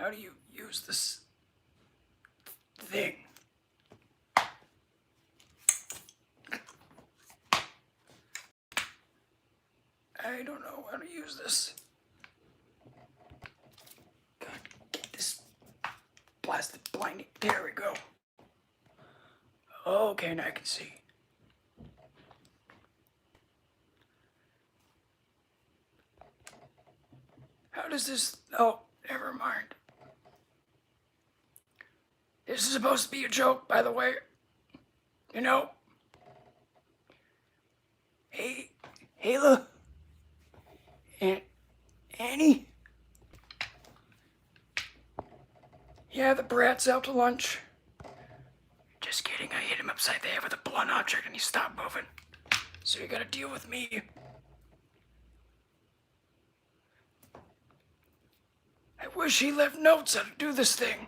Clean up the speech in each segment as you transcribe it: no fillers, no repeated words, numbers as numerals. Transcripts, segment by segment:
How do you use this thing? I don't know how to use this. God, get this blasted blinding. There we go. Okay, now I can see. How does this... Oh, never mind. This is supposed to be a joke, by the way. You know? Hey, Ayla? And Annie? Yeah, the brat's out to lunch. Just kidding, I hit him upside the head with a blunt object and he stopped moving. So you gotta deal with me. I wish he left notes how to do this thing.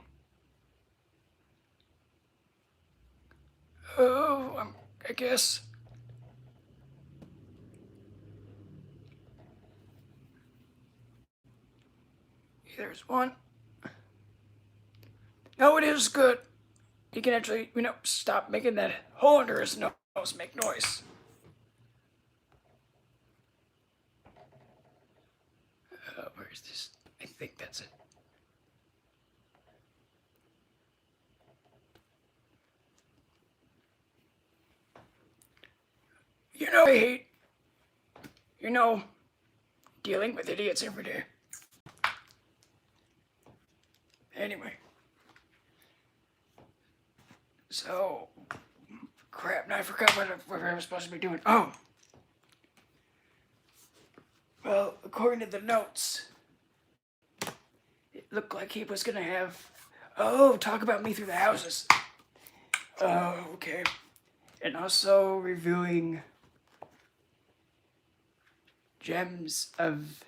Oh, I guess. There's one. No, it is good. He can actually, stop making that hole under his nose make noise. Where's this? I think that's it. I hate, dealing with idiots every day. Anyway. So, crap, now I forgot what I was supposed to be doing. Oh. Well, according to the notes, it looked like he was gonna have, talk about me through the houses. Oh, okay. And also reviewing gems of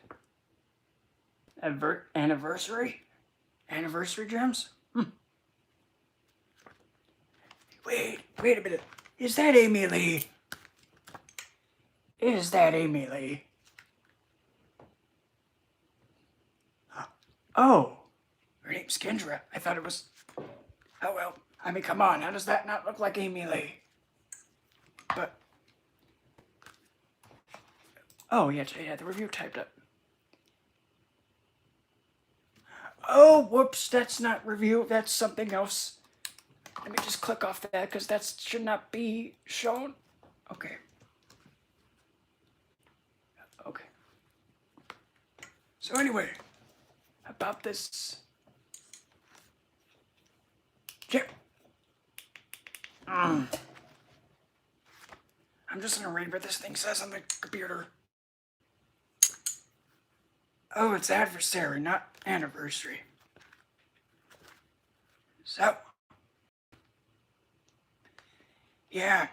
Anniversary gems? Wait a minute. Is that Amy Lee? Oh, her name's Kendra. I thought it was... Oh well, I mean, come on, how does that not look like Amy Lee? But... Oh, yeah, the review typed up. Oh, whoops, that's not review, that's something else. Let me just click off that, because that should not be shown. Okay. So anyway, about this... I'm just gonna read what this thing says on the computer. Oh, it's Adversary, not Anniversary. So, yeah.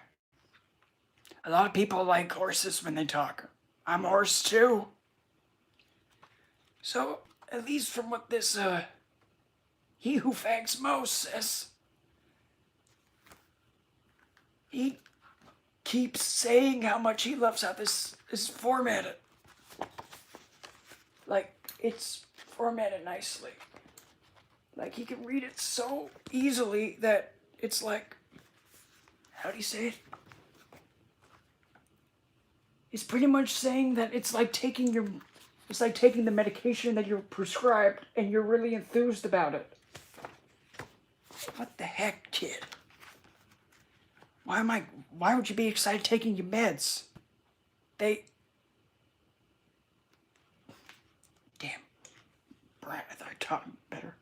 A lot of people like horses when they talk. I'm a horse too. So, at least from what this, he who fags most says, he keeps saying how much he loves how this is formatted. Like, it's formatted nicely. Like, he can read it so easily that it's like, how do you say it? It's pretty much saying that it's like taking the medication that you're prescribed and you're really enthused about it. What the heck, kid? Why would you be excited taking your meds? Damn. Brad, I thought I taught him better.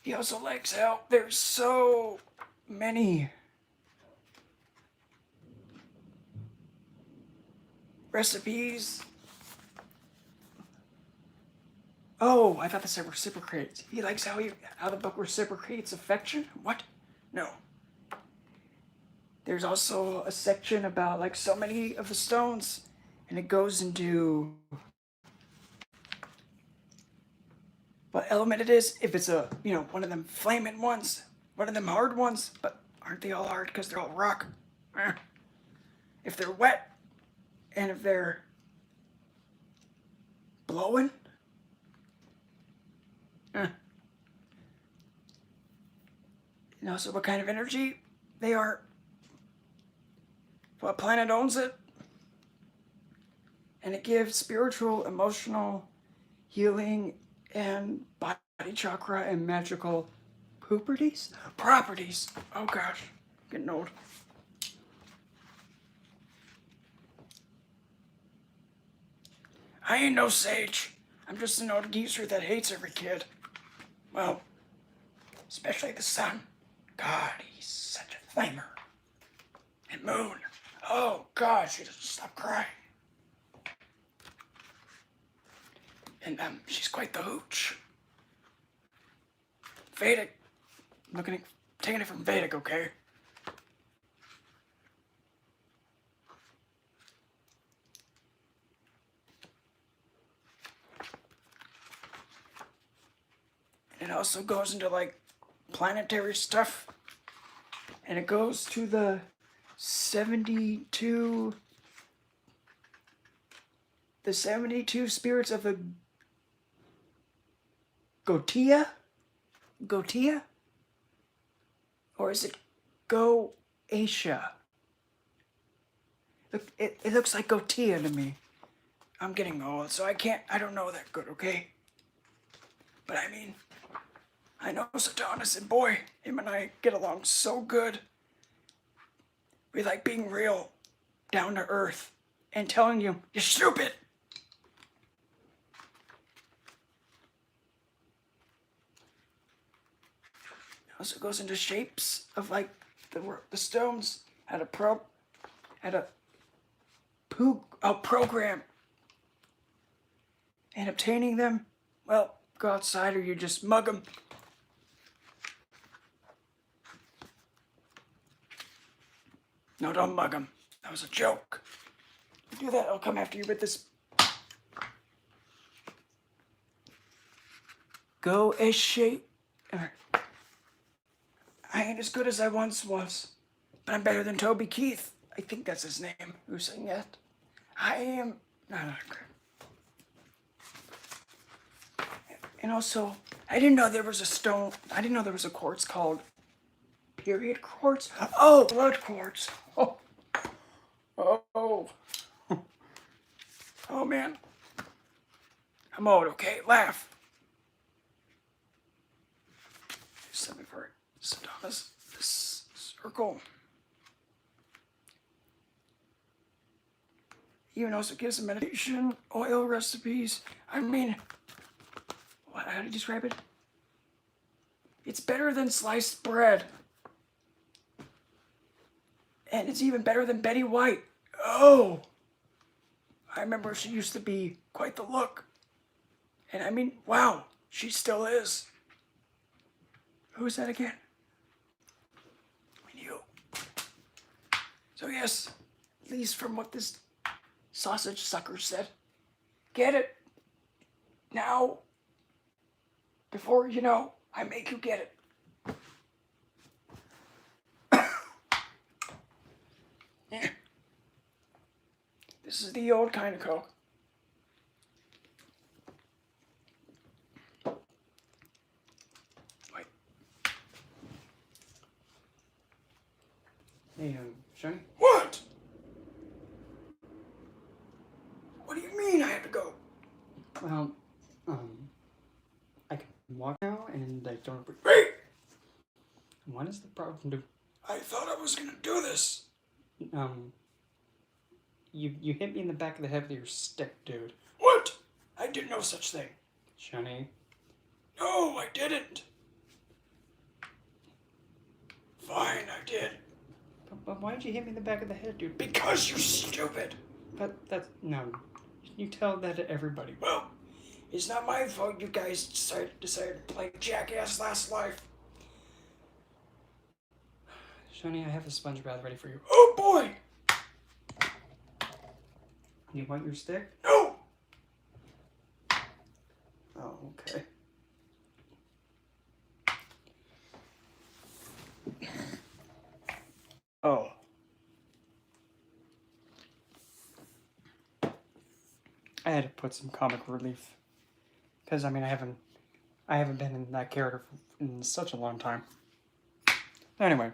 He also likes how there's so many recipes. Oh, I thought this said reciprocates. He likes how the book reciprocates affection? What? No. There's also a section about like so many of the stones, and it goes into what element it is. If it's one of them flaming ones, one of them hard ones, but aren't they all hard because they're all rock? If they're wet, and if they're blowing. And also what kind of energy they are. What planet owns it. And it gives spiritual, emotional, healing, and body chakra and magical properties. Oh gosh, getting old. I ain't no sage. I'm just an old geezer that hates every kid. Well, especially the sun. God, he's such a flamer. And Moon. Oh God, she doesn't stop crying. And she's quite the hooch. Vedic. Taking it from Vedic, okay? It also goes into like planetary stuff. And it goes to the 72 spirits of the Gotia? Or is it Goetia? Look, it looks like Gotia to me. I'm getting old, so I don't know that good, okay? But I mean, I know Satanas, and boy, him and I get along so good. We like being real, down to earth, and telling you, you're stupid. It also goes into shapes of like the stones, how to program. And obtaining them, well, go outside or you just mug them. No, don't mug them. That was a joke. If you do that, I'll come after you with this. Go as shape. I ain't as good as I once was, but I'm better than Toby Keith. I think that's his name. Who sang that? I am. No. And also, I didn't know there was a stone. I didn't know there was a quartz called period quartz. Oh, blood quartz. Oh. Oh man. I'm old. Okay, laugh. Something for it. Sadana's this circle. Even also gives some meditation, oil recipes. I mean, how do you describe it? It's better than sliced bread. And it's even better than Betty White. Oh! I remember she used to be quite the look. And I mean, wow, she still is. Who is that again? You. So yes, at least from what this sausage sucker said, get it now before, I make you get it. Yeah. This is the old kind of Coke. Wait. Hey, Shiny? What? What do you mean I have to go? Well, I can walk now, and I don't... Wait! What is the problem? I thought I was gonna do this. You hit me in the back of the head with your stick, dude. What? I did no such thing. Shiny? No, I didn't. Fine, I did. But why did you hit me in the back of the head, dude? Because you're stupid. But that's... No. You tell that to everybody. Well, it's not my fault you guys decided to play jackass last life. Shiny, I have a sponge bath ready for you. Oh boy! You want your stick? No! Oh, okay. Oh. I had to put some comic relief because I mean I haven't been in that character in such a long time. Anyway,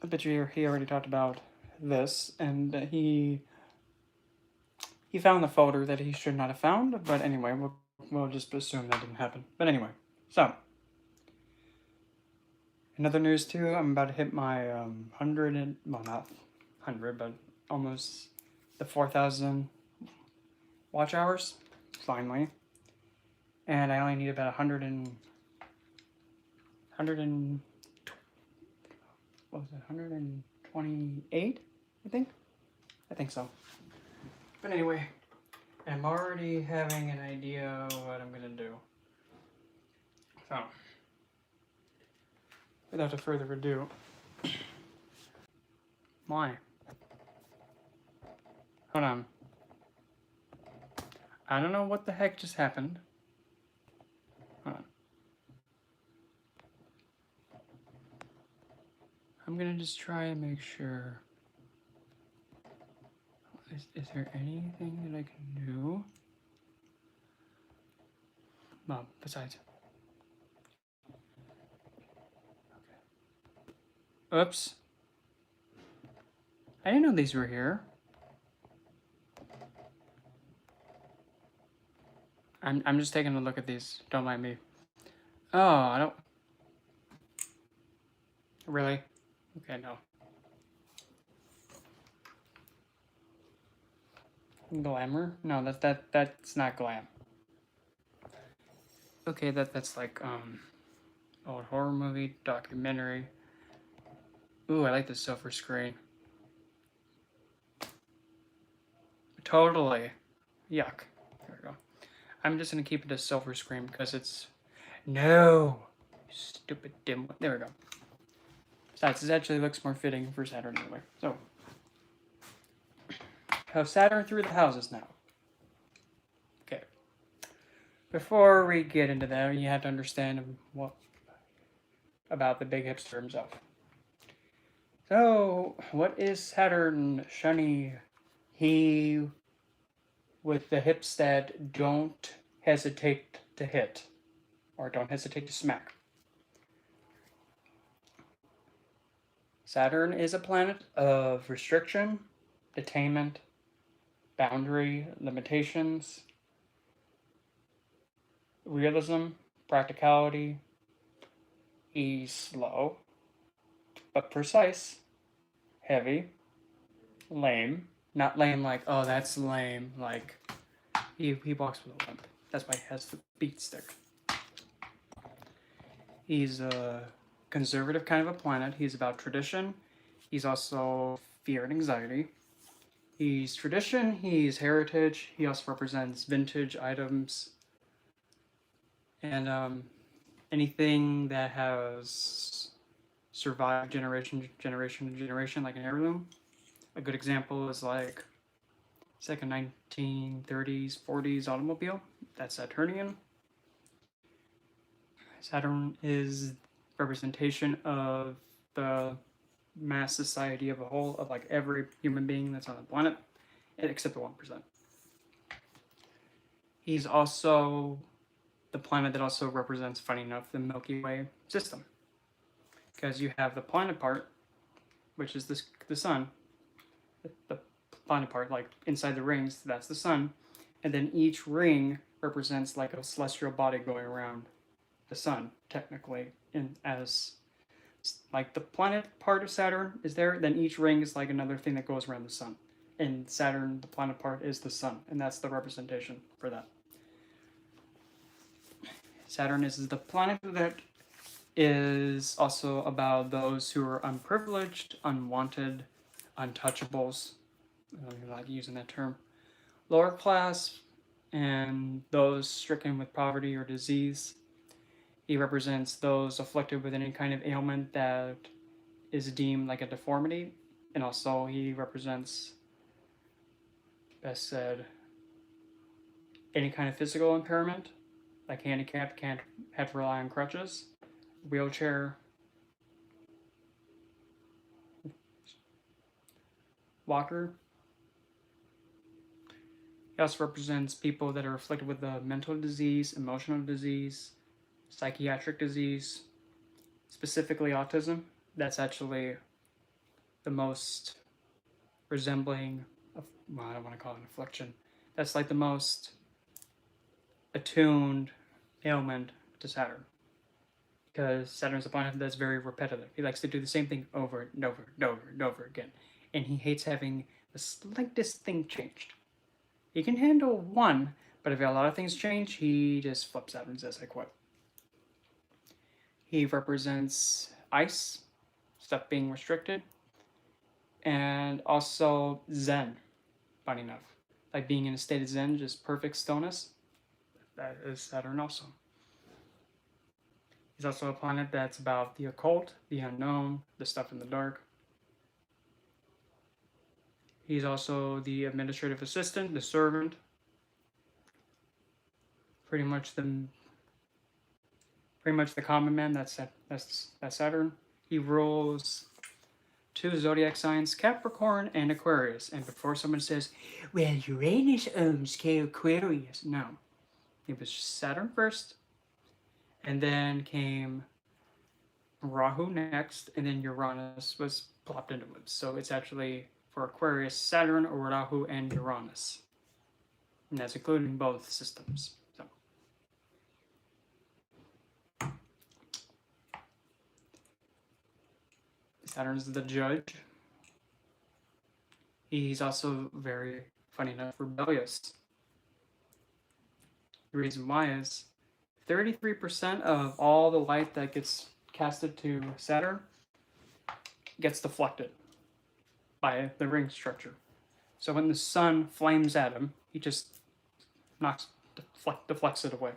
I bet you he already talked about this, and he found the folder that he should not have found. But anyway, we'll just assume that didn't happen. But anyway, so in other news too, I'm about to hit my 100 and well not 100 but almost the 4,000 watch hours finally, and I only need about 100 and what was it 128 I think so. But anyway, I'm already having an idea what I'm gonna do. So without further ado, why? Hold on. I don't know what the heck just happened. Hold on. I'm gonna just try and make sure. Is there anything that I can do? Well, besides. Okay. Oops. I didn't know these were here. I'm just taking a look at these. Don't mind me. Oh, I don't. Really? Okay, no. Glamour? No, that's not glam. Okay, that's like old horror movie, documentary. Ooh, I like the silver screen. Totally. Yuck. There we go. I'm just gonna keep it a silver screen because it's no stupid dim. There we go. Besides, it actually looks more fitting for Saturn anyway. So have Saturn through the houses now. Okay. Before we get into that, you have to understand what about the big hipster himself. So, what is Saturn shunny? He with the hips that don't hesitate to hit or don't hesitate to smack. Saturn is a planet of restriction, attainment, boundary, limitations, realism, practicality. He's slow, but precise, heavy, lame. Not lame like, oh, that's lame. Like, he walks with a limp. That's why he has the beat stick. He's a conservative kind of a planet. He's about tradition. He's also fear and anxiety. He's tradition. He's heritage. He also represents vintage items. And anything that has survived generation to generation, like an heirloom. A good example is like it's like a 1930s, 40s automobile. That's Saturnian. Saturn is representation of the mass society of a whole, of like every human being that's on the planet, except the 1%. He's also the planet that also represents, funny enough, the Milky Way system. Because you have the planet part, which is the sun, the planet part, like inside the rings, that's the sun, and then each ring represents like a celestial body going around the sun, technically, in as like the planet part of Saturn is there, then each ring is like another thing that goes around the sun. And Saturn, the planet part, is the sun, and that's the representation for that. Saturn is the planet that is also about those who are unprivileged, unwanted, untouchables. I don't like using that term. Lower class, and those stricken with poverty or disease. He represents those afflicted with any kind of ailment that is deemed like a deformity, and also he represents, best said, any kind of physical impairment, like handicapped, can't have to rely on crutches, wheelchair, walker, He also represents people that are afflicted with a mental disease, emotional disease, psychiatric disease, specifically autism. That's actually the most resembling of, well, I don't want to call it an affliction. That's like the most attuned ailment to Saturn. Because Saturn's a planet that's very repetitive. He likes to do the same thing over and over and over and over again. And he hates having the slightest thing changed. He can handle one, but if a lot of things change, he just flips out and says, I quit. He represents ice, stuff being restricted, and also Zen, funny enough. Like being in a state of Zen, just perfect stillness. That is Saturn also. He's also a planet that's about the occult, the unknown, the stuff in the dark. He's also the administrative assistant, the servant. Pretty much the common man. That's Saturn. He rules 2 zodiac signs, Capricorn and Aquarius. And before someone says, well, Uranus owns Aquarius, no. It was Saturn first, and then came Rahu next, and then Uranus was plopped into it. So it's actually, for Aquarius, Saturn, Rahu, and Uranus. And that's including both systems. So Saturn's the judge. He's also very, funny enough, rebellious. The reason why is 33% of all the light that gets casted to Saturn gets deflected by the ring structure. So when the sun flames at him, he just deflects it away.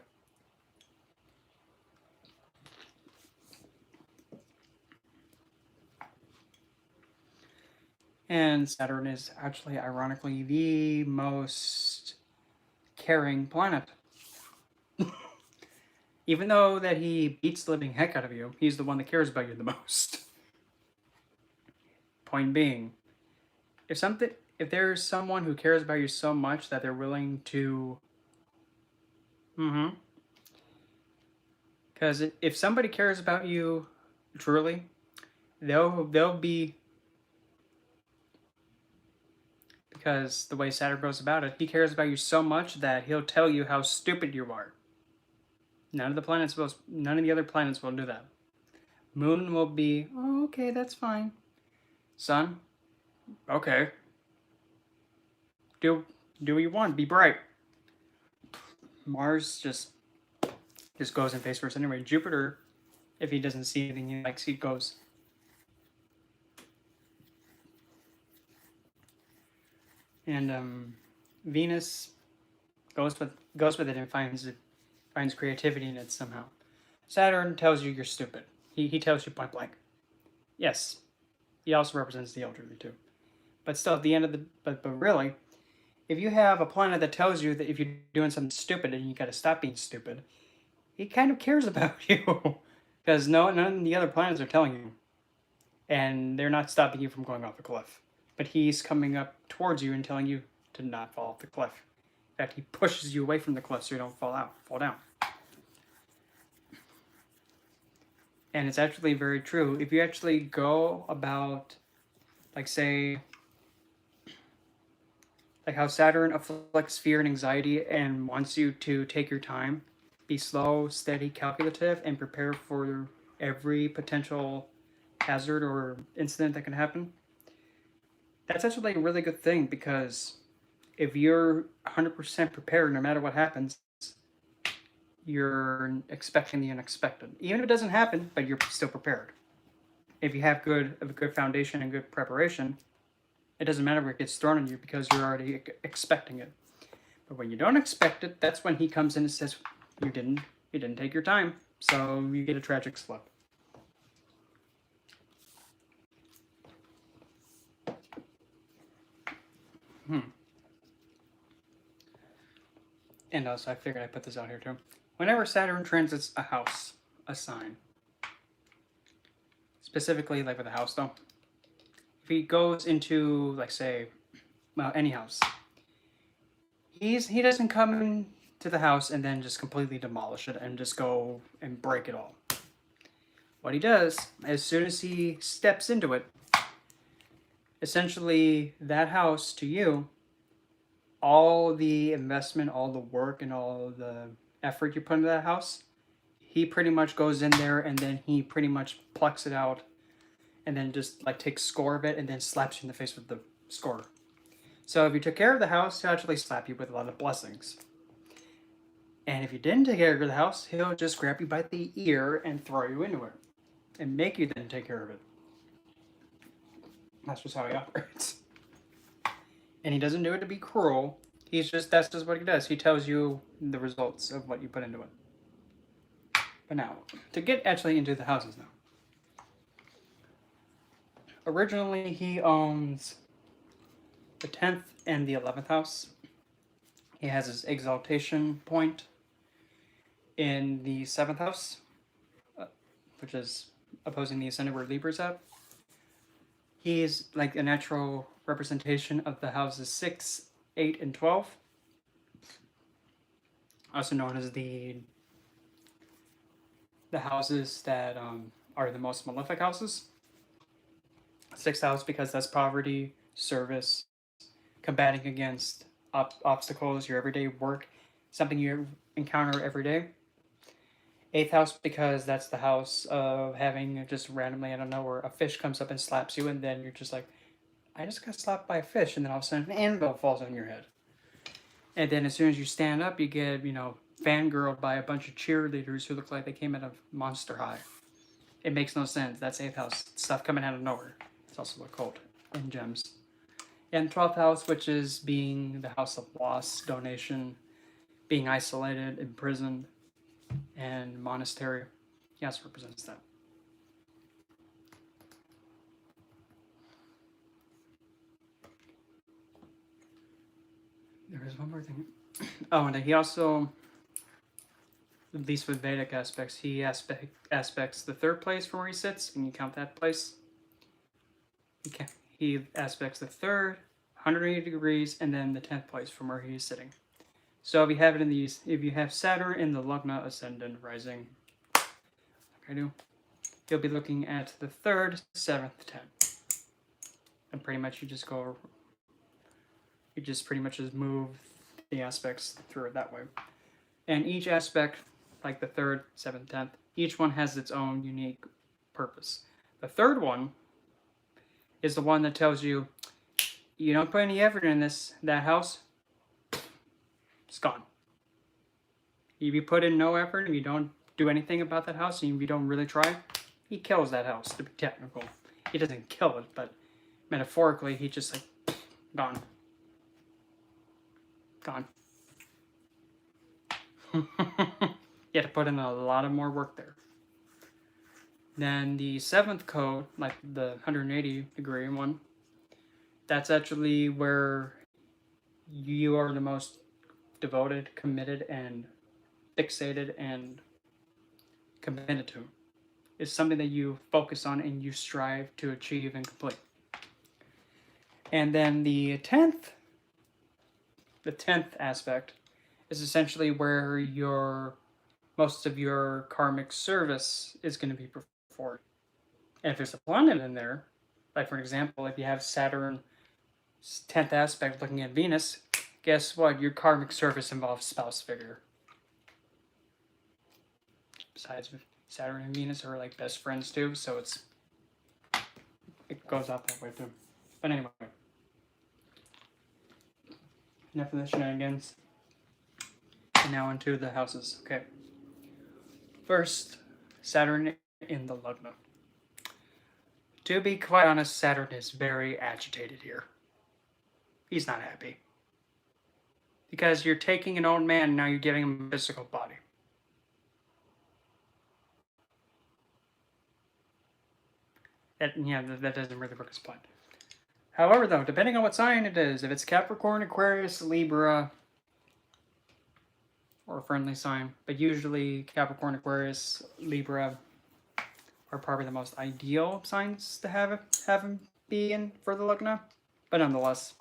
And Saturn is actually, ironically, the most caring planet. Even though that he beats the living heck out of you, he's the one that cares about you the most. Point being, if there's someone who cares about you so much that they're willing to, because if somebody cares about you truly, they'll be, because the way Saturn goes about it, he cares about you so much that he'll tell you how stupid you are. None of the other planets will do that. Moon will be, oh, okay, that's fine. Sun, okay. Do what you want, be bright. Mars just goes in face first anyway. Jupiter, if he doesn't see anything he likes, he goes. And Venus goes with it and finds creativity in it somehow. Saturn tells you you're stupid. He tells you point blank. Yes, he also represents the elderly too. But still, at the end of the but really, if you have a planet that tells you that if you're doing something stupid and you got to stop being stupid, he kind of cares about you because none of the other planets are telling you, and they're not stopping you from going off the cliff. But he's coming up towards you and telling you to not fall off the cliff. In fact, he pushes you away from the cliff so you don't fall down. And it's actually very true. If you actually go about, like say, like how Saturn afflicts fear and anxiety and wants you to take your time, be slow, steady, calculative, and prepare for every potential hazard or incident that can happen. That's actually a really good thing, because if you're 100% prepared no matter what happens, you're expecting the unexpected. Even if it doesn't happen, but you're still prepared. If you have a good foundation and good preparation, it doesn't matter where it gets thrown on you because you're already expecting it. But when you don't expect it, that's when he comes in and says, you didn't take your time, so you get a tragic slip. And also, I figured I'd put this out here too. Whenever Saturn transits a house, a sign, specifically like with a house though, if he goes into, like say, well, any house, he doesn't come into the house and then just completely demolish it and just go and break it all. What he does, as soon as he steps into it, essentially that house to you, all the investment, all the work, and all the effort you put into that house, he pretty much goes in there and then he pretty much plucks it out and then just like takes score of it and then slaps you in the face with the score. So if you took care of the house, he'll actually slap you with a lot of blessings. And if you didn't take care of the house, he'll just grab you by the ear and throw you into it and make you then take care of it. That's just how he operates. And he doesn't do it to be cruel. That's just what he does. He tells you the results of what you put into it. But now, to get actually into the houses now. Originally, he owns the 10th and the 11th house. He has his exaltation point in the 7th house, which is opposing the ascendant where Libra's at. He's like a natural representation of the houses 6, 8, and 12. Also known as the houses that are the most malefic houses. 6th house because that's poverty, service, combating against obstacles, your everyday work, something you encounter every day. 8th house because that's the house of having just randomly, I don't know, where a fish comes up and slaps you and then you're just like, I just got slapped by a fish, and then all of a sudden an anvil falls on your head. And then as soon as you stand up, you get, fangirled by a bunch of cheerleaders who look like they came out of Monster High. It makes no sense. That's 8th house. Stuff coming out of nowhere. It's also a cult in gems. And 12th house, which is being the house of loss, donation, being isolated, imprisoned, and monastery. He also represents that. There is one more thing. Oh, and he also, at least with Vedic aspects, he aspects the 3rd place from where he sits. Can you count that place? He aspects the 3rd, 180 degrees, and then the 10th place from where he is sitting. So if you have it if you have Saturn in the Lugma ascendant rising, like I do, you'll be looking at the 3rd, 7th, 10th. And pretty much you just pretty much just move the aspects through it that way. And each aspect, like the 3rd, 7th, 10th, each one has its own unique purpose. The 3rd one is the one that tells you, you don't put any effort in that house, it's gone. If you put in no effort and you don't do anything about that house, and if you don't really try, he kills that house, to be technical. He doesn't kill it, but metaphorically, he just like, gone. Gone. You have to put in a lot of more work there. Then the 7th code, like the 180 degree one, that's actually where you are the most devoted, committed, and fixated and committed to. It's something that you focus on and you strive to achieve and complete. And then the 10th aspect is essentially where most of your karmic service is going to be performed. And if there's a planet in there, like for example, if you have Saturn's 10th aspect looking at Venus, guess what? Your karmic service involves spouse figure. Besides, Saturn and Venus are like best friends too, so it goes out that way too. But anyway, enough of the shenanigans. And now into the houses. Okay. First, Saturn in the Lugma. To be quite honest, Saturn is very agitated here. He's not happy. Because you're taking an old man and now you're giving him a physical body. That doesn't really work as planned. However, though, depending on what sign it is, if it's Capricorn, Aquarius, Libra, or a friendly sign, but usually Capricorn, Aquarius, Libra are probably the most ideal signs to have him be in for the Lugna. But nonetheless,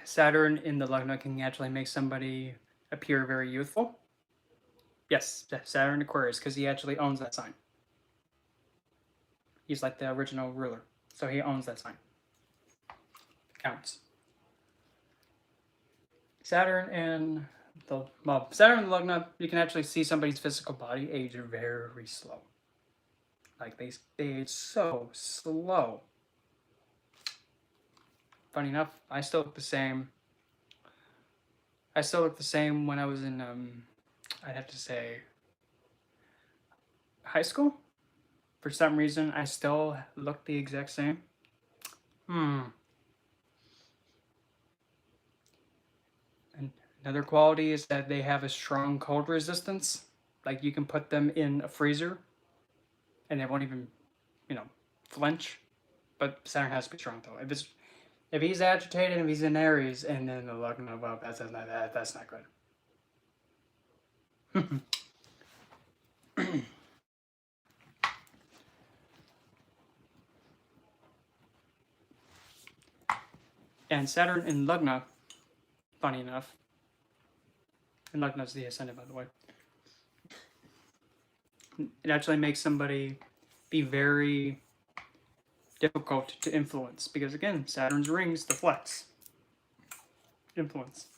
Saturn in the Lugna can actually make somebody appear very youthful. Yes, Saturn Aquarius, because he actually owns that sign. He's like the original ruler, so he owns that sign. Counts. Saturn and the Lugna, you can actually see somebody's physical body age very slow. Like they age so slow. Funny enough, I still look the same. I still look the same when I was in, I'd have to say, high school. For some reason, I still look the exact same. And another quality is that they have a strong cold resistance. Like you can put them in a freezer and they won't even, flinch. But Saturn has to be strong though. If he's agitated, if he's in Aries, and then the Lugna, well, that's not good. And Saturn in Lugna, funny enough, and Lugna's the ascendant, by the way, it actually makes somebody be very difficult to influence because, again, Saturn's rings deflects influence.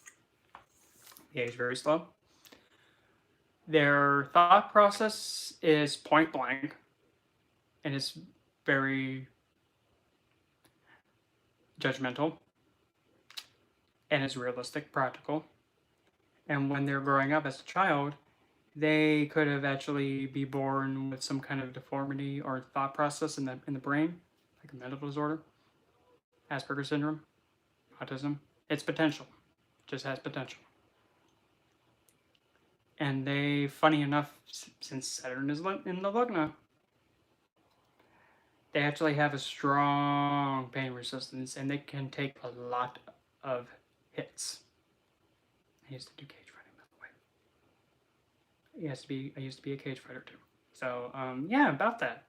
They age very slow. Their thought process is point blank and it's very judgmental and is realistic, practical. And when they're growing up as a child, they could have actually be born with some kind of deformity or thought process in the brain, like a mental disorder, Asperger's syndrome, autism. It's potential, just has potential. And they, funny enough, since Saturn is in the Lugna, they actually have a strong pain resistance and they can take a lot of hits. I used to do cage fighting, by the way. I used to be a cage fighter too. So, yeah, about that.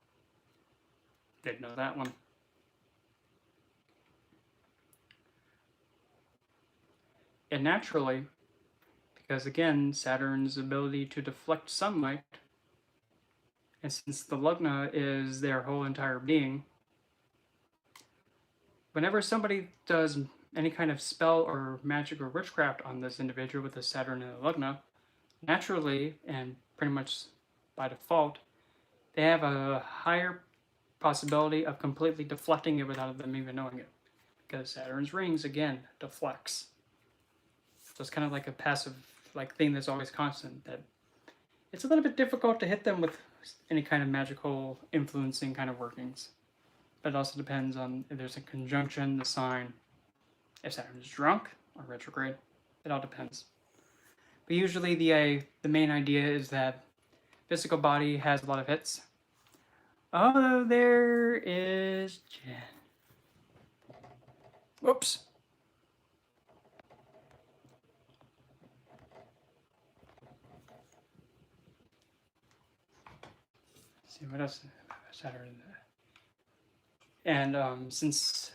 Didn't know that one. And naturally, because again, Saturn's ability to deflect sunlight, and since the Lugna is their whole entire being, whenever somebody does any kind of spell or magic or witchcraft on this individual with the Saturn and the Lugna, naturally and pretty much by default, they have a higher possibility of completely deflecting it without them even knowing it. Because Saturn's rings, again, deflects. So it's kind of like a passive thing that's always constant, that it's a little bit difficult to hit them with any kind of magical influencing kind of workings. But it also depends on if there's a conjunction, the sign, if Saturn is drunk or retrograde. It all depends. But usually the main idea is that physical body has a lot of hits. Oh, there is Jen. Whoops. Let's see what else. Saturn. And since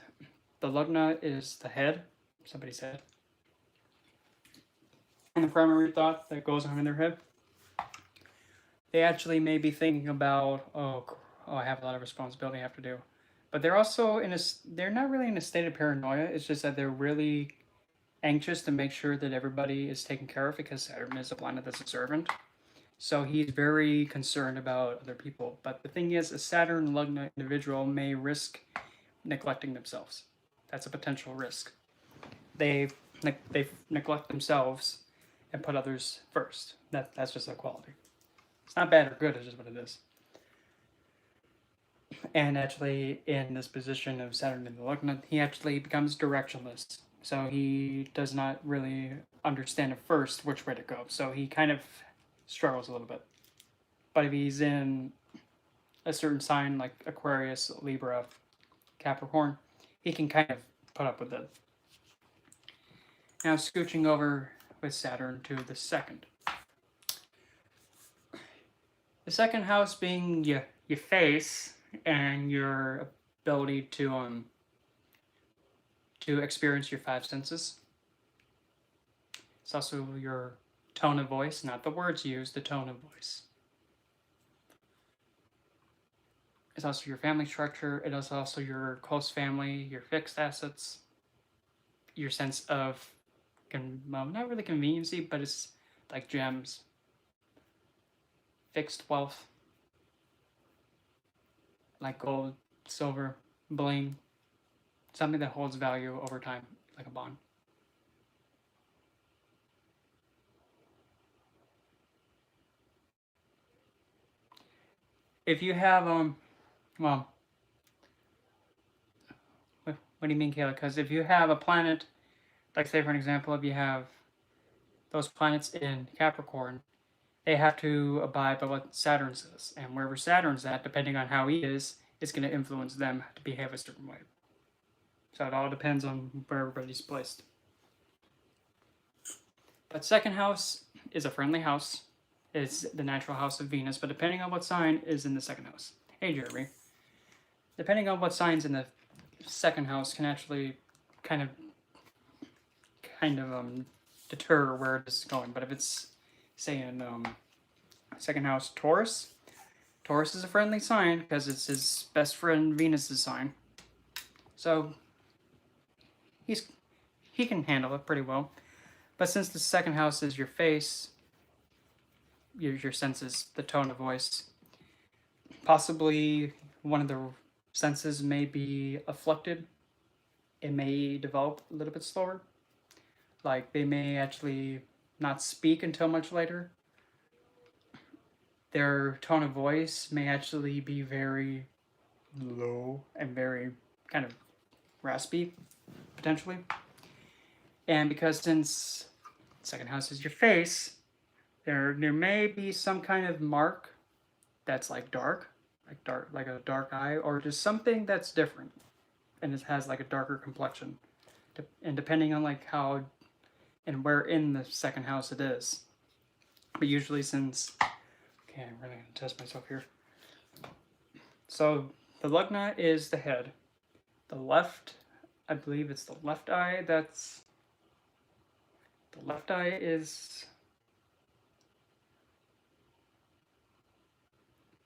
the Lugna is the head, somebody's head, and the primary thought that goes on in their head, they actually may be thinking about, oh, I have a lot of responsibility I have to do. But they're also they're not really in a state of paranoia. It's just that they're really anxious to make sure that everybody is taken care of because Saturn is a planet that's observant. So he's very concerned about other people. But the thing is, a Saturn Lugna individual may risk neglecting themselves. That's a potential risk. They neglect themselves and put others first. That's just a quality. It's not bad or good, it's just what it is. And actually, in this position of Saturn in the Lugna, he actually becomes directionless. So he does not really understand at first which way to go. So he kind of struggles a little bit. But if he's in a certain sign like Aquarius, Libra, Capricorn, he can kind of put up with it. Now scooching over with Saturn to the second. The second house being your face and your ability to experience your five senses. It's also your tone of voice, not the words used, the tone of voice. It's also your family structure. It is also your close family, your fixed assets, your sense of, well, not really conveniency, but it's like gems, fixed wealth, like gold, silver, bling, something that holds value over time, like a bond. If you have, well, what do you mean, Kayla? Because if you have a planet, like say for an example, if you have those planets in Capricorn, they have to abide by what Saturn says. And wherever Saturn's at, depending on how he is going to influence them to behave a certain way. So it all depends on where everybody's placed. But second house is a friendly house. It's the natural house of Venus, but depending on what sign is in the second house. Hey, Jeremy. Depending on what sign's in the second house can actually kind of deter where it is going. But if it's, say, in second house Taurus, Taurus is a friendly sign because it's his best friend Venus's sign. So he can handle it pretty well. But since the second house is your face, your senses, the tone of voice, possibly one of the senses may be afflicted. It may develop a little bit slower. Like they may actually not speak until much later. Their tone of voice may actually be very low and very kind of raspy, potentially. And because since second house is your face, there may be some kind of mark that's like a dark eye, or just something that's different, and it has like a darker complexion. And depending on like how and where in the second house it is. But usually since, okay, I'm really gonna test myself here. So the Lugma is the head. The left, I believe it's the left eye that's, the left eye is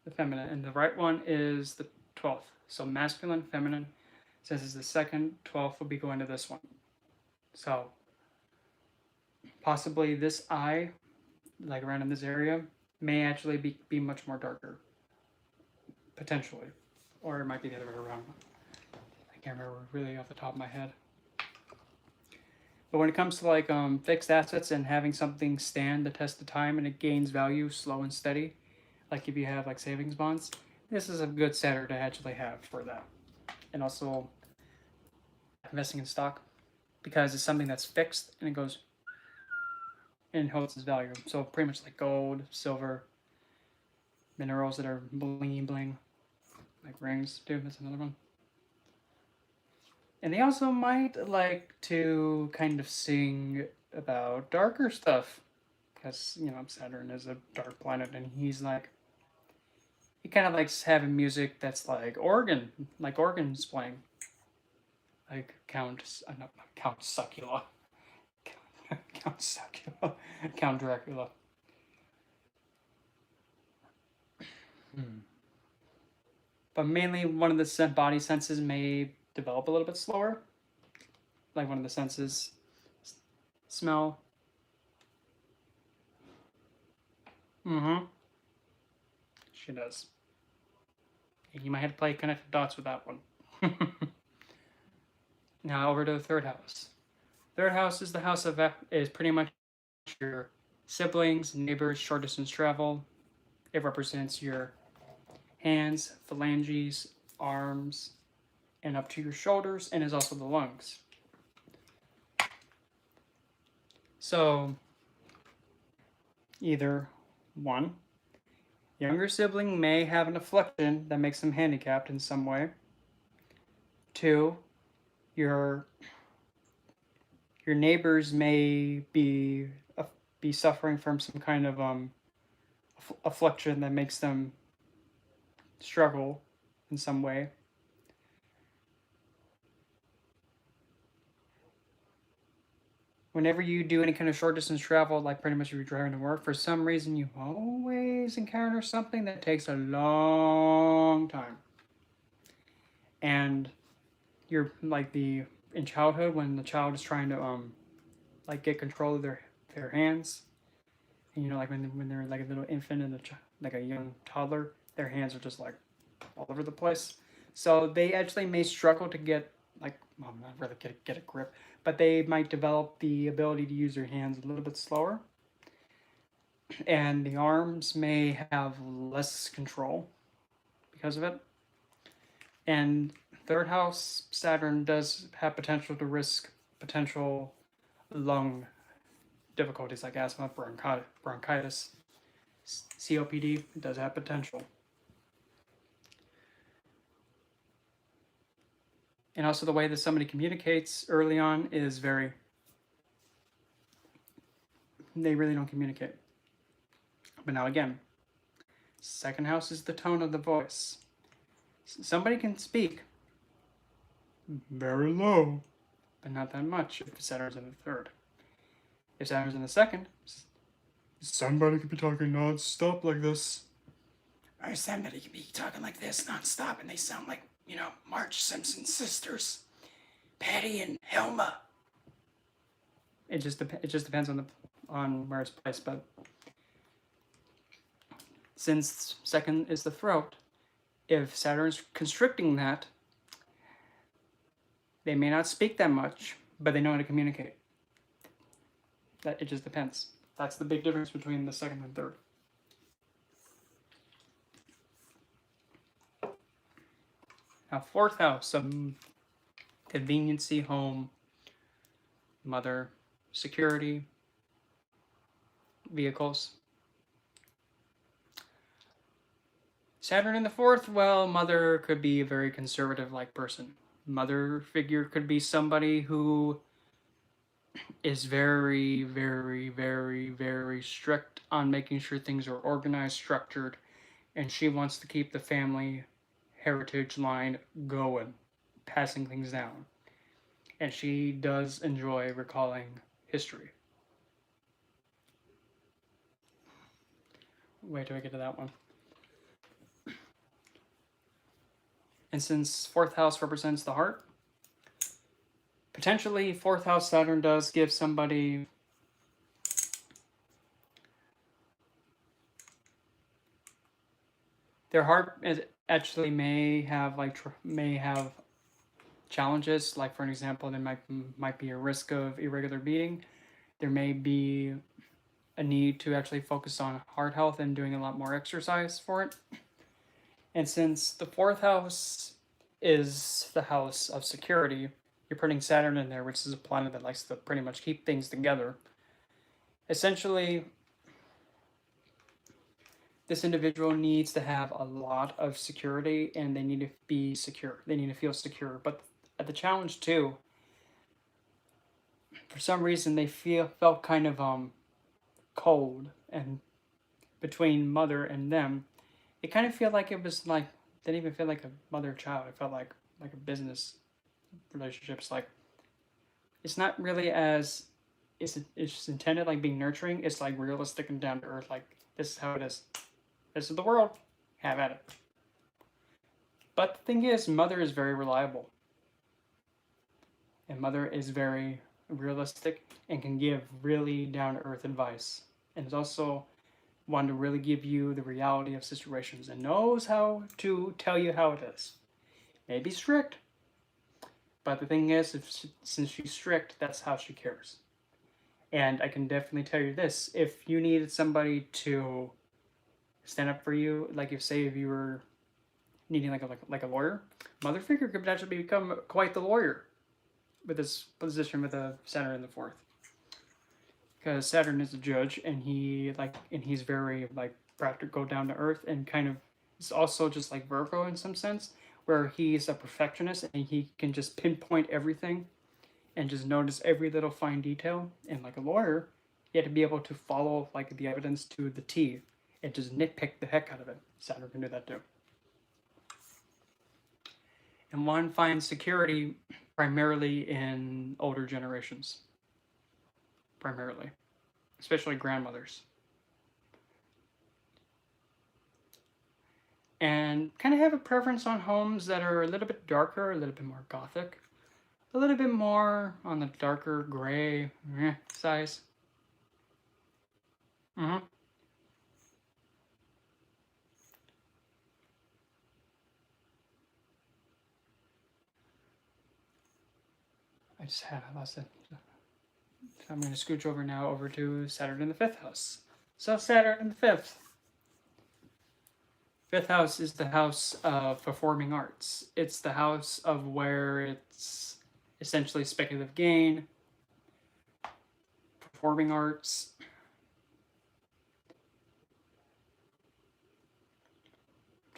the feminine, and the right one is the 12th. So masculine, feminine. Since it's the second, 12th will be going to this one. So possibly this eye, like around in this area, may actually be much more darker. Potentially. Or it might be the other way around. I can't remember really off the top of my head. But when it comes to like fixed assets and having something stand the test of time and it gains value slow and steady, like if you have like savings bonds, this is a good Saturn to actually have for that. And also investing in stock, because it's something that's fixed and it goes and holds its value. So pretty much like gold, silver, minerals that are bling bling, like rings too. That's another one. And they also might like to kind of sing about darker stuff, because you know Saturn is a dark planet, and he kind of likes having music that's like organs playing, like Count Succula, Count Succula, Count Dracula. But mainly one of the body senses may develop a little bit slower. Like one of the senses, smell. She does. You might have to play connected dots with that one. Now over to the third house. Third house is the house of is pretty much your siblings, neighbors, short distance travel. It represents your hands, phalanges, arms, and up to your shoulders, and is also the lungs. So, either one, younger sibling may have an affliction that makes them handicapped in some way. Two, your neighbors may be suffering from some kind of affliction that makes them struggle in some way. whenever you do any kind of short distance travel, like pretty much if you're driving to work, for some reason you always encounter something that takes a long time. And you're like in childhood when the child is trying to like get control of their hands, and like when they're like a little infant and like a young toddler, their hands are just like all over the place. So they actually may struggle to get like, well, not really get a grip, but they might develop the ability to use their hands a little bit slower, and the arms may have less control because of it. And third house Saturn does have potential to risk potential lung difficulties like asthma, bronchitis, COPD. It does have potential. And also the way that somebody communicates early on is they really don't communicate. But now again, second house is the tone of the voice. Somebody can speak very low, but not that much if Saturn's in the third. If Saturn's in the second, somebody could be talking non-stop like this. Or somebody could be talking like this non-stop and they sound like, Marge Simpson's sisters, Patty and Helma. It just depends on where it's placed, but since second is the throat, if Saturn's constricting that, they may not speak that much, but they know how to communicate. It just depends. That's the big difference between the second and third. Now, fourth house, conveniency, home, mother, security, vehicles. Saturn in the fourth, well, mother could be a very conservative-like person. Mother figure could be somebody who is very, very, very, very strict on making sure things are organized, structured, and she wants to keep the family heritage line going, passing things down. And she does enjoy recalling history. Wait till I get to that one. And since fourth house represents the heart, potentially fourth house Saturn does give somebody their heart actually may have challenges. Like for an example, there might be a risk of irregular beating. There may be a need to actually focus on heart health and doing a lot more exercise for it. And since the fourth house is the house of security, you're putting Saturn in there, which is a planet that likes to pretty much keep things together. Essentially, this individual needs to have a lot of security and they need to be secure. They need to feel secure. But at the challenge too, for some reason they felt kind of cold, and between mother and them, it kind of felt like it was like, didn't even feel like a mother-child. It felt like a business relationship. It's like, it's not really as, it's intended like being nurturing. It's like realistic and down to earth. Like, this is how it is. This is the world. Have at it. But the thing is, mother is very reliable. And mother is very realistic and can give really down-to-earth advice. And is also one to really give you the reality of situations and knows how to tell you how it is. Maybe strict, but the thing is, since she's strict, that's how she cares. And I can definitely tell you this: if you needed somebody to stand up for you, like if you were needing like a lawyer, mother figure could potentially become quite the lawyer with this position with a Saturn in the fourth. Because Saturn is a judge, and he's very like practical, down to earth, and kind of is also just like Virgo in some sense, where he's a perfectionist and he can just pinpoint everything and just notice every little fine detail. And like a lawyer, you have to be able to follow like the evidence to the T and just nitpick the heck out of it. Saturn can do that too. And one finds security primarily in older generations. primarily, especially grandmothers. And kind of have a preference on homes that are a little bit darker, a little bit more gothic, a little bit more on the darker gray size. I just had I lost it. So I'm going to scooch over now over to Saturn in the 5th house. So Saturn in the 5th. 5th house is the house of performing arts. It's the house of where it's essentially speculative gain, performing arts.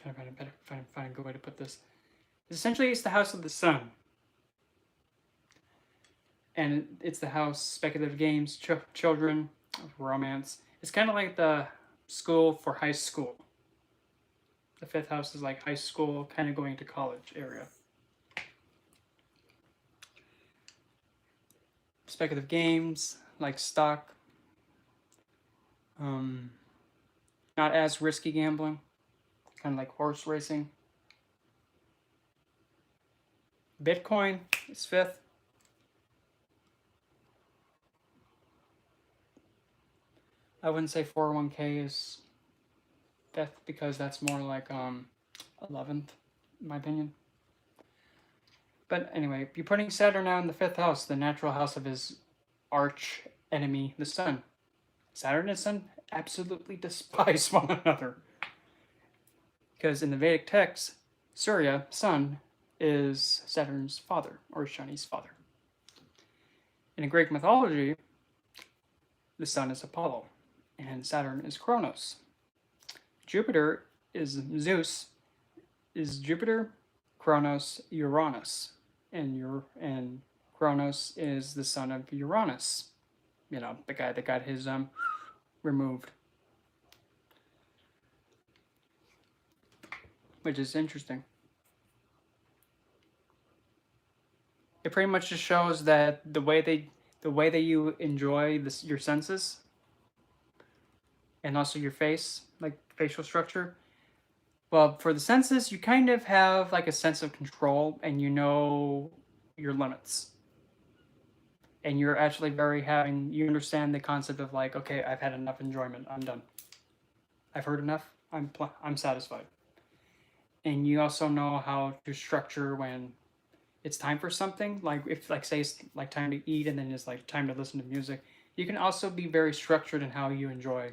I'm trying to find a good way to put this. Essentially, it's the house of the sun. And it's the house, speculative games, children, romance. It's kind of like the school for high school. The 5th house is like high school, kind of going to college area. Speculative games, like stock. Not as risky gambling. Kind of like horse racing. Bitcoin is 5th. I wouldn't say 401k is 5th because that's more like 11th, in my opinion. But anyway, you're putting Saturn now in the 5th house, the natural house of his arch enemy, the sun. Saturn and sun absolutely despise one another. Because in the Vedic text, Surya, sun, is Saturn's father, or Shani's father. In Greek mythology, the sun is Apollo, and Saturn is Kronos. Jupiter is Zeus, is Jupiter, Kronos, Uranus, and Kronos is the son of Uranus. You know, the guy that got his removed. Which is interesting. It pretty much just shows that the way that you enjoy your senses and also your face, like facial structure. Well, for the senses, you kind of have like a sense of control and you know your limits. And you're actually you understand the concept of like, okay, I've had enough enjoyment, I'm done. I've heard enough, I'm satisfied. And you also know how to structure when it's time for something, like if like say it's like time to eat and then it's like time to listen to music. You can also be very structured in how you enjoy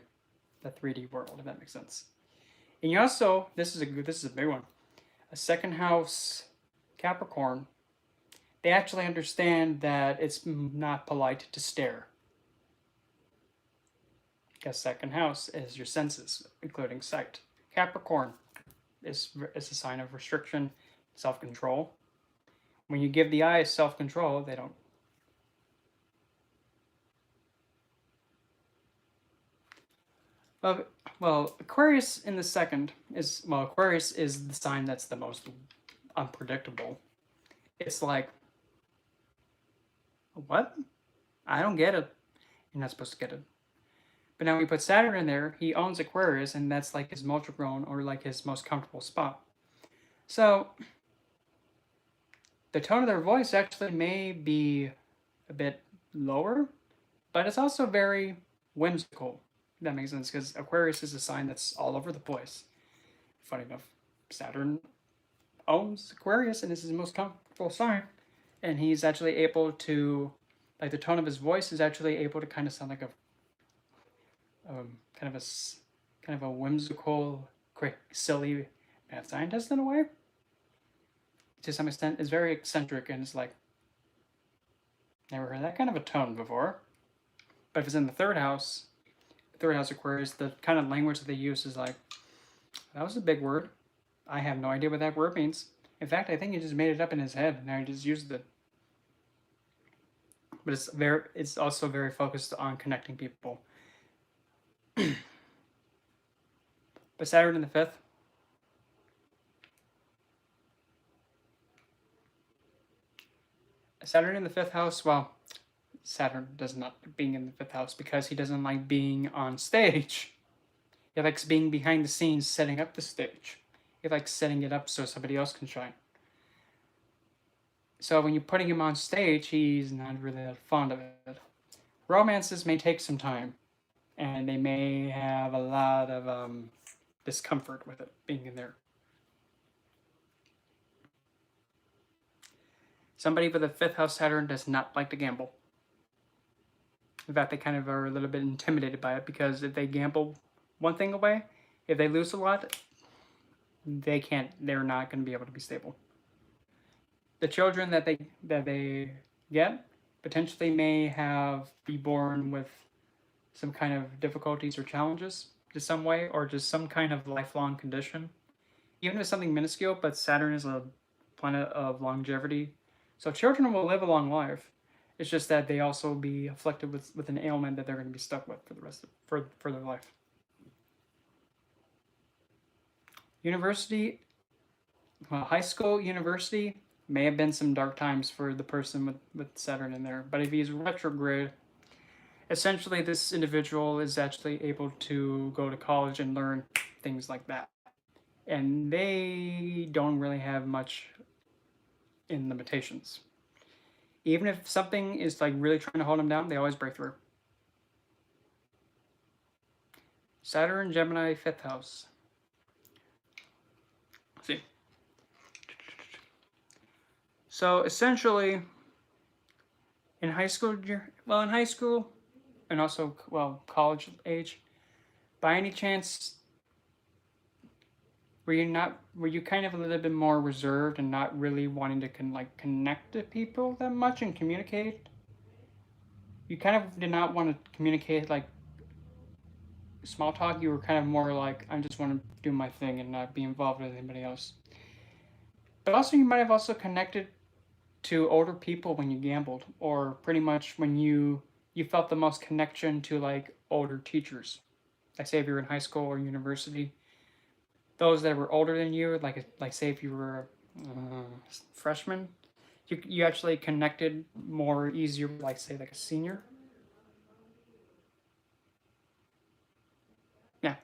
the 3D world, if that makes sense. And you also, this is a big one, a 2nd house Capricorn, they actually understand that it's not polite to stare. Because 2nd house is your senses, including sight. Capricorn is a sign of restriction, self-control. When you give the eyes self-control, they don't. Well, Aquarius in the 2nd is, well, Aquarius is the sign that's the most unpredictable. It's like, what? I don't get it. You're not supposed to get it. But now we put Saturn in there, he owns Aquarius, and that's like his multigrone or like his most comfortable spot. So the tone of their voice actually may be a bit lower, but it's also very whimsical. If that makes sense, because Aquarius is a sign that's all over the place. Funny enough, Saturn owns Aquarius, and this is his most comfortable sign. And he's actually able to, like the tone of his voice is actually able to kind of sound like a kind of a whimsical, quick, silly math scientist in a way. To some extent, it's very eccentric and it's like, never heard that kind of a tone before. But if it's in the 3rd house Aquarius, the kind of language that they use is like, that was a big word. I have no idea what that word means. In fact, I think he just made it up in his head and I just used it. But it's also very focused on connecting people. But Saturn in the 5th. Saturn in the 5th house, well, Saturn does not like being in the fifth house because he doesn't like being on stage. He likes being behind the scenes, setting up the stage. He likes setting it up so somebody else can shine. So when you're putting him on stage, he's not really that fond of it. Romances may take some time, and they may have a lot of discomfort with it being in there. Somebody with a fifth house Saturn does not like to gamble. In fact, they kind of are a little bit intimidated by it because if they gamble one thing away, if they lose a lot, they're not going to be able to be stable. The children that they get potentially may be born with some kind of difficulties or challenges to some way, or just some kind of lifelong condition. Even if it's something minuscule, but Saturn is a planet of longevity. So children will live a long life. It's just that they also be afflicted with an ailment that they're going to be stuck with for the rest of for their life. University, well, high school, university may have been some dark times for the person with Saturn in there. But if he's retrograde, essentially this individual is actually able to go to college and learn things like that. And they don't really have much in limitations. Even if something is like really trying to hold them down, they always break through. Saturn, Gemini, fifth house. Let's see. So essentially, in high school, and also, college age, by any chance, were you kind of a little bit more reserved and not really wanting to connect to people that much and communicate? You kind of did not want to communicate like small talk. You were kind of more like, I just want to do my thing and not be involved with anybody else. But also, you might have also connected to older people when you gambled, or pretty much when you felt the most connection to like older teachers. Like say if you're in high school or university, those that were older than you, like say if you were a freshman, you actually connected more easier, like say like a senior. Yeah,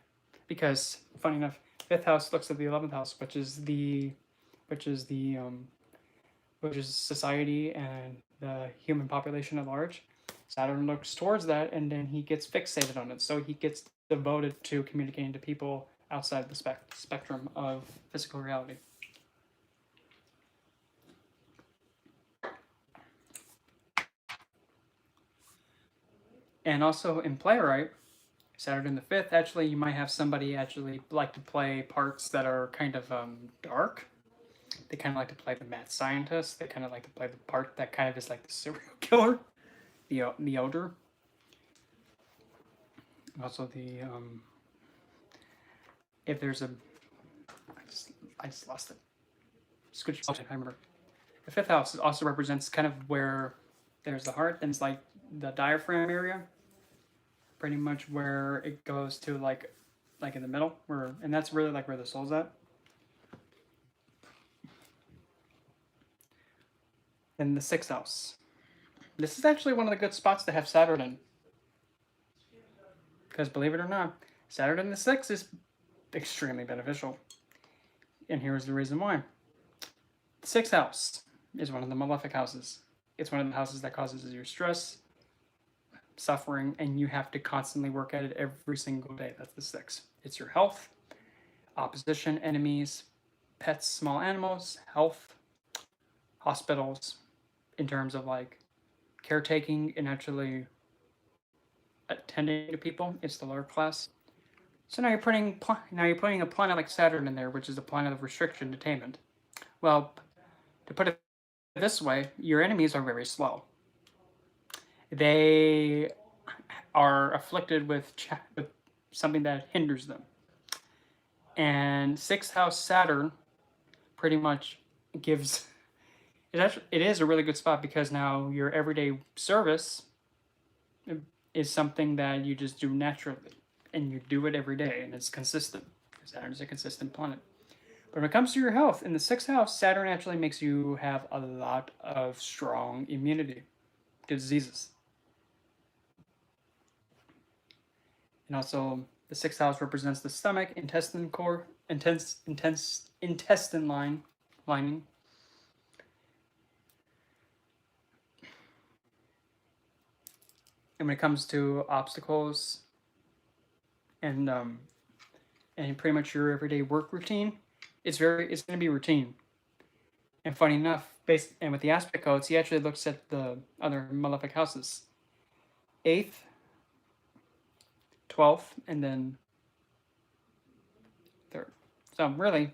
because funny enough, fifth house looks at the 11th house, which is society and the human population at large. Saturn looks towards that, and then he gets fixated on it. So he gets devoted to communicating to people outside the spectrum of physical reality. And also in Playwright, Saturn in the fifth, actually, you might have somebody actually like to play parts that are kind of dark. They kind of like to play the mad scientist. They kind of like to play the part that kind of is like the serial killer, the older. Also the if there's a, I just lost it. Switch. I remember. The fifth house also represents kind of where there's the heart, and it's like the diaphragm area, pretty much where it goes to like in the middle, and that's really like where the soul's at. Then the sixth house. This is actually one of the good spots to have Saturn in. Because believe it or not, Saturn in the sixth is extremely beneficial. And here's the reason why. The sixth house is one of the malefic houses. It's one of the houses that causes your stress, suffering, and you have to constantly work at it every single day. That's the sixth. It's your health, opposition, enemies, pets, small animals, health, hospitals, in terms of like caretaking and actually attending to people. It's the lower class. So now you're putting a planet like Saturn in there, which is a planet of restriction, attainment. Well, to put it this way, your enemies are very slow. They are afflicted with something that hinders them. And sixth house Saturn pretty much gives it is a really good spot, because now your everyday service is something that you just do naturally, and you do it every day, and it's consistent. Saturn is a consistent planet. But when it comes to your health, in the sixth house, Saturn actually makes you have a lot of strong immunity to diseases. And also, the 6th house represents the stomach, intestine core, intestine lining. And when it comes to obstacles and pretty much your everyday work routine, it's going to be routine. And funny enough, with the aspect codes, he actually looks at the other malefic houses, 8th, 12th, and then 3rd. So really,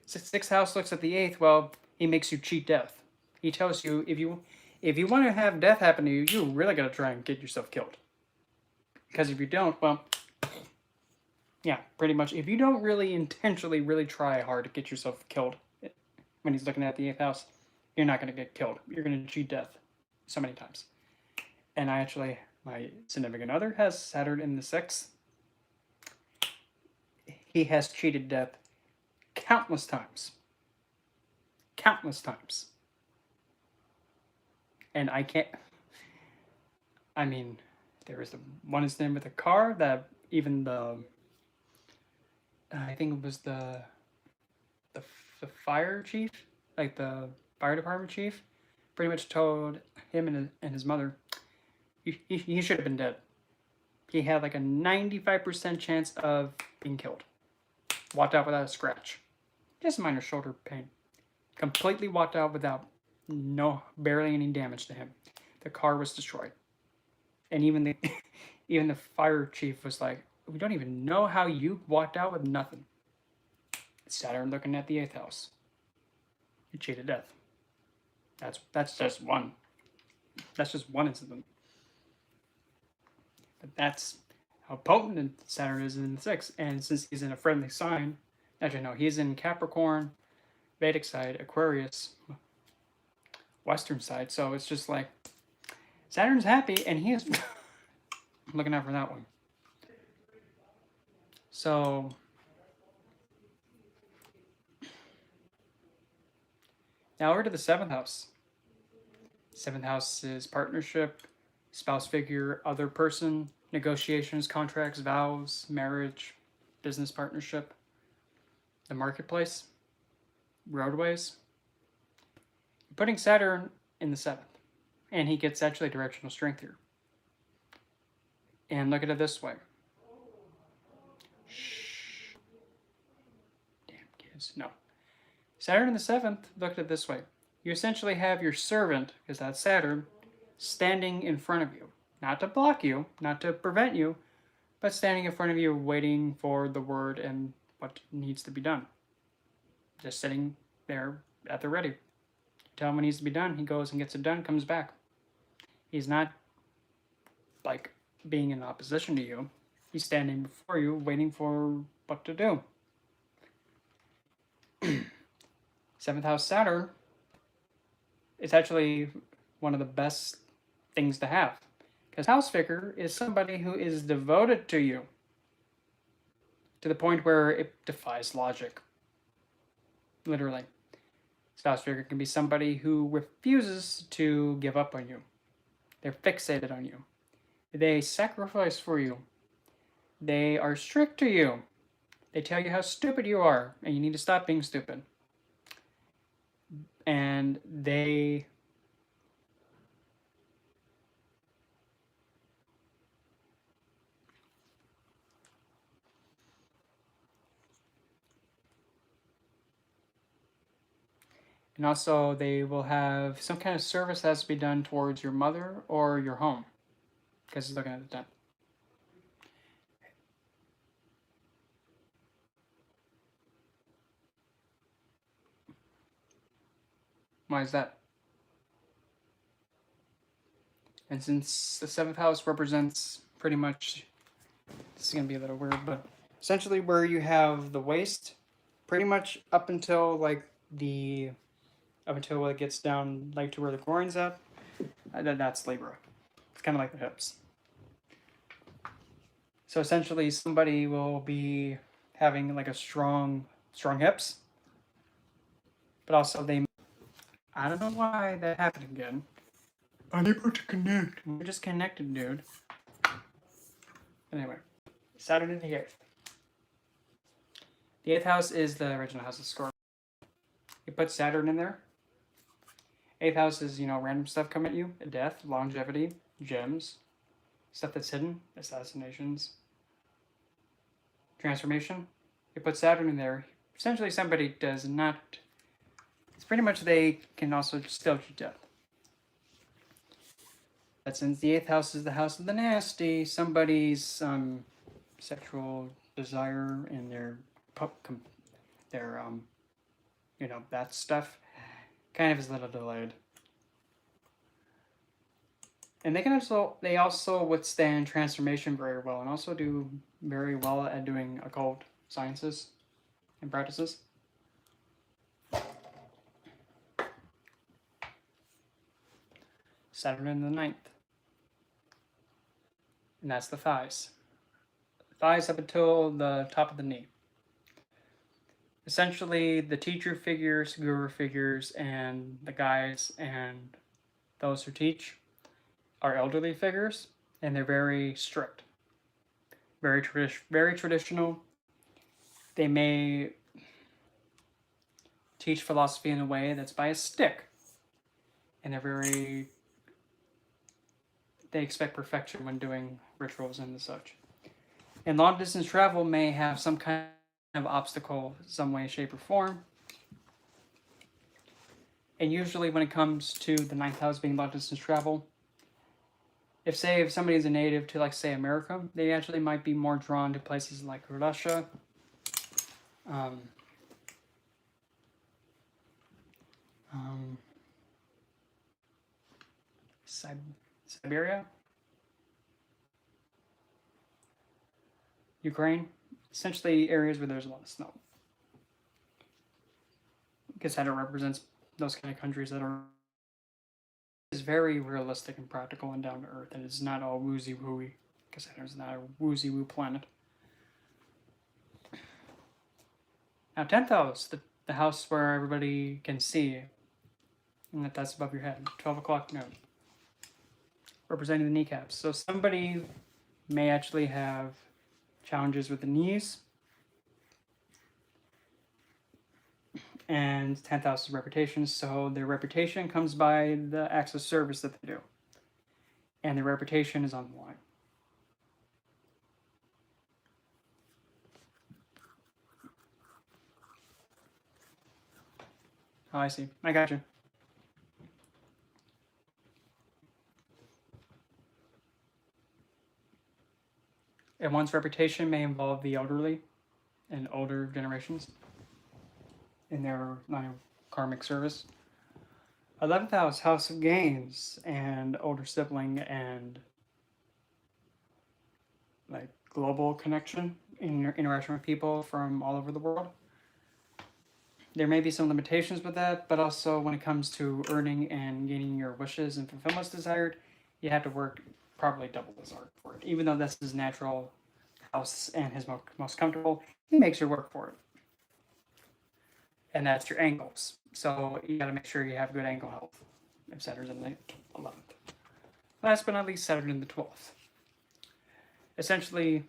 6th house looks at the 8th. Well, he makes you cheat death. He tells you if you want to have death happen to you, you really got to try and get yourself killed. Because if you don't, well, yeah, pretty much. If you don't really intentionally really try hard to get yourself killed when he's looking at the 8th house, you're not going to get killed. You're going to cheat death so many times. And my significant other has Saturn in the 6th. He has cheated death countless times. Countless times. And I can't... I mean, there was the one incident with a car that even the... I think it was the fire chief, like the fire department chief, pretty much told him and his mother, he should have been dead. He had like a 95% chance of being killed. Walked out without a scratch. Just minor shoulder pain. Completely walked out without barely any damage to him. The car was destroyed. And even the fire chief was like, we don't even know how you walked out with nothing. Saturn looking at the 8th house. You cheated death. That's just one. That's just one incident. But that's how potent Saturn is in the 6th. And since he's in a friendly sign, actually no, he's in Capricorn, Vedic side, Aquarius, Western side. So it's just like Saturn's happy and he is looking out for that one. So now over to the 7th house. 7th house is partnership, spouse figure, other person, negotiations, contracts, vows, marriage, business partnership, the marketplace, roadways. You're putting Saturn in the 7th, and he gets actually directional strength here. And look at it this way. Shh. Damn kids. No. Saturn in the 7th, look at it this way. You essentially have your servant, because that's Saturn, standing in front of you. Not to block you, not to prevent you, but standing in front of you waiting for the word and what needs to be done. Just sitting there at the ready. Tell him what needs to be done, he goes and gets it done, comes back. He's not like being in opposition to you. He's standing before you waiting for what to do. 7th house Saturn is actually one of the best things to have. Because house figure is somebody who is devoted to you. To the point where it defies logic. Literally. House figure can be somebody who refuses to give up on you. They're fixated on you. They sacrifice for you. They are strict to you. They tell you how stupid you are, and you need to stop being stupid. And they... And also, they will have some kind of service that has to be done towards your mother or your home. Because he's looking at the 10th. Why is that? And since the 7th house represents pretty much, this is going to be a little weird, but essentially where you have the waist, pretty much up until like up until it gets down like to where the groin's at, that's Libra. It's kind of like the hips. So essentially somebody will be having like a strong hips, but also I don't know why that happened again. Unable to connect. We're just connected, dude. Anyway. Saturn in the 8th. The 8th house is the original house of Scorpio. You put Saturn in there. 8th house is, random stuff come at you. Death, longevity, gems, stuff that's hidden, assassinations, transformation. You put Saturn in there. Essentially, somebody does not... It's pretty much they can also still do death. But since the 8th house is the house of the nasty, somebody's sexual desire and their that stuff kind of is a little delayed. And they also withstand transformation very well, and also do very well at doing occult sciences and practices. Saturn in the 9th. And that's the thighs. Thighs up until the top of the knee. Essentially, the teacher figures, guru figures, and the guys and those who teach are elderly figures, and they're very strict, very traditional. They may teach philosophy in a way that's by a stick, and they expect perfection when doing rituals and such. And long distance travel may have some kind of obstacle, some way, shape, or form. And usually when it comes to the 9th house being long distance travel, if somebody's a native to, like, say, America, they actually might be more drawn to places like Russia, Siberia, Ukraine, essentially areas where there's a lot of snow. Because Saturn represents those kind of countries that is very realistic and practical and down to earth, and it's not all woozy wooey. Because Saturn's not a woozy woo planet. Now, 10th house, the house where everybody can see, and that's above your head, 12 o'clock noon, representing the kneecaps. So somebody may actually have challenges with the knees, and 10th house is reputation, so their reputation comes by the acts of service that they do, and their reputation is on the line. Oh, I see. I got you. And one's reputation may involve the elderly and older generations in their line of karmic service. 11th house, house of gains and older sibling and like global connection in interaction with people from all over the world. There may be some limitations with that, but also when it comes to earning and gaining your wishes and fulfillments desired, you have to work probably double as hard for it. Even though that's his natural house and his most comfortable, he makes you work for it. And that's your angles. So you got to make sure you have good angle health if Saturn's in the 11th. Last but not least, Saturn in the 12th. Essentially,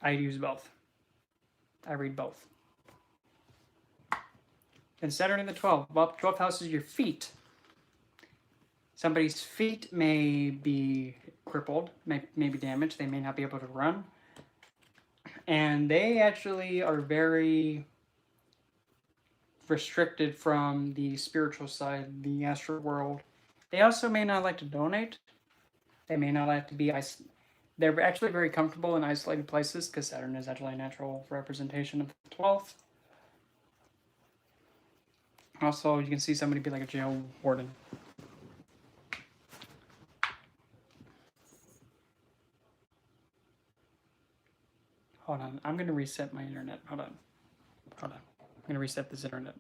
I use both. I read both. And Saturn in the 12th. Well, 12th house is your feet. Somebody's feet may be crippled, may be damaged. They may not be able to run. And they actually are very restricted from the spiritual side, the astral world. They also may not like to donate. They may not like to be isolated. They're actually very comfortable in isolated places because Saturn is actually a natural representation of the 12th. Also, you can see somebody be like a jail warden. Hold on, I'm going to reset my internet. Hold on. I'm going to reset this internet.